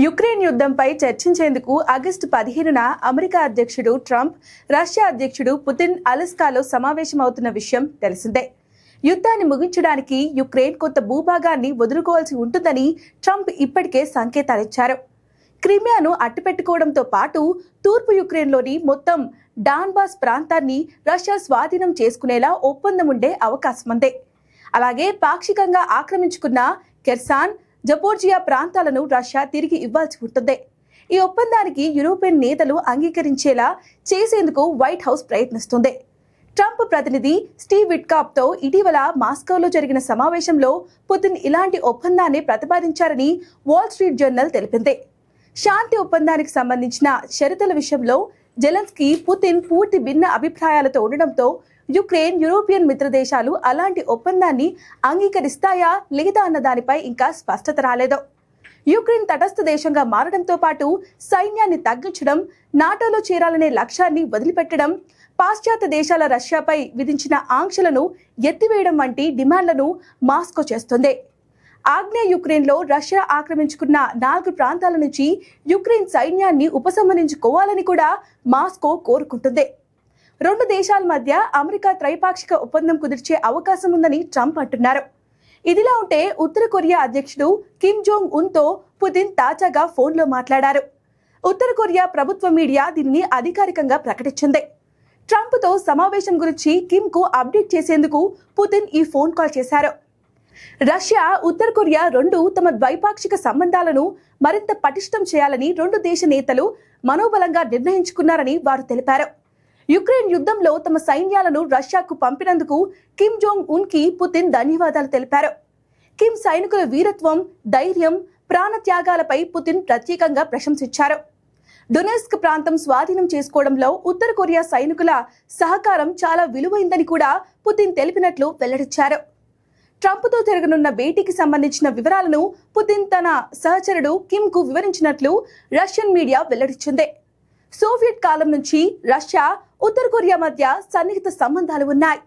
Ukraine యుద్ధంపై చర్చించేందుకు August 15న America అధ్యక్షుడు Trump, Russia అధ్యక్షుడు పుతిన్ అలస్కాలో సమావేశమవుతున్న విషయం తెలిసిందే. యుద్ధాన్ని ముగించడానికి యుక్రెయిన్ కొంత భూభాగాన్ని వదులుకోవాల్సి ఉంటుందని ట్రంప్ ఇప్పటికే సంకేతాలిచ్చారు. క్రిమియాను అట్టుపెట్టుకోవడంతో పాటు తూర్పు యుక్రెయిన్లోని మొత్తం డాన్బాస్ ప్రాంతాన్ని రష్యా స్వాధీనం చేసుకునేలా ఒప్పందం ఉండే అవకాశం ఉంది. అలాగే పాక్షికంగా ఆక్రమించుకున్న కెర్సాన్, జపోర్జియా ప్రాంతాలను రష్యా తిరిగి ఇవ్వాల్సి ఉంటుంది. ఈ ఒప్పందానికి యూరోపియన్ నేతలు అంగీకరించేలా చేసేందుకు వైట్ హౌస్ ప్రయత్నిస్తుంది. ట్రంప్ ప్రతినిధి స్టీవ్ విట్కాఫ్తో ఇటీవల మాస్కోలో జరిగిన సమావేశంలో పుతిన్ ఇలాంటి ఒప్పందాన్ని ప్రతిపాదించారని వాల్ స్ట్రీట్ జర్నల్ తెలిపింది. శాంతి ఒప్పందానికి సంబంధించిన షరతుల విషయంలో జెలెన్స్కీ, పుతిన్ పూర్తి భిన్న అభిప్రాయాలతో ఉండడంతో యుక్రెయిన్, యూరోపియన్ మిత్ర దేశాలు అలాంటి ఒప్పందాన్ని అంగీకరిస్తాయా లేదా అన్న దానిపై ఇంకా స్పష్టత రాలేదు. యుక్రెయిన్ తటస్థ దేశంగా మారడంతో పాటు సైన్యాన్ని తగ్గించడం, నాటోలో చేరాలనే లక్ష్యాన్ని వదిలిపెట్టడం, పాశ్చాత్య దేశాల రష్యాపై విధించిన ఆంక్షలను ఎత్తివేయడం వంటి డిమాండ్లను మాస్కో చేస్తుంది. ఆగ్నేయ యుక్రెయిన్లో రష్యా ఆక్రమించుకున్న 4 ప్రాంతాల నుంచి యుక్రెయిన్ సైన్యాన్ని ఉపసంహరించుకోవాలని కూడా మాస్కో కోరుకుంటుంది. 2 దేశాల మధ్య అమెరికా త్రైపాక్షిక ఒప్పందం కుదిర్చే అవకాశం ఉందని ట్రంప్ అంటున్నారు. ఇదిలా ఉంటే ఉత్తర కొరియా అధ్యక్షుడు కిమ్ జోంగ్ ఉన్తో పుతిన్ తాజాగా ఫోన్లో మాట్లాడారు. ఉత్తర కొరియా ప్రభుత్వ మీడియా దీనిని అధికారికంగా ప్రకటించింది. ట్రంప్తో సమావేశం గురించి కిమ్కు అప్డేట్ చేసేందుకు పుతిన్ ఈ ఫోన్ కాల్ చేశారు. రష్యా, ఉత్తర కొరియా 2 తమ ద్వైపాక్షిక సంబంధాలను మరింత పటిష్టం చేయాలని 2 దేశ నేతలు మనోబలంగా నిర్ణయించుకున్నారని వారు తెలిపారు. యుక్రెయిన్ యుద్ధంలో తమ సైన్యాలను రష్యాకు పంపినందుకు కిమ్ జోంగ్ ఉన్కి పుతిన్ ధన్యవాదాలు తెలిపారు. కిమ్ సైనికుల వీరత్వం, ధైర్యం, ప్రాణత్యాగాలపై పుతిన్ ప్రత్యేకంగా ప్రశంసించారు. డొనెట్స్క్ ప్రాంతం స్వాధీనం చేసుకోవడంలో ఉత్తర కొరియా సైనికుల సహకారం చాలా విలువైందని కూడా పుతిన్ తెలిపినట్లు వెల్లడించారు. ట్రంప్తో జరగనున్న భేటీకి సంబంధించిన వివరాలను పుతిన్ తన సహచరుడు కిమ్కు వివరించినట్లు రష్యన్ మీడియా వెల్లడించింది. సోవియట్ కాలం నుంచి రష్యా, ఉత్తర కొరియా మధ్య సన్నిహిత సంబంధాలు ఉన్నాయి.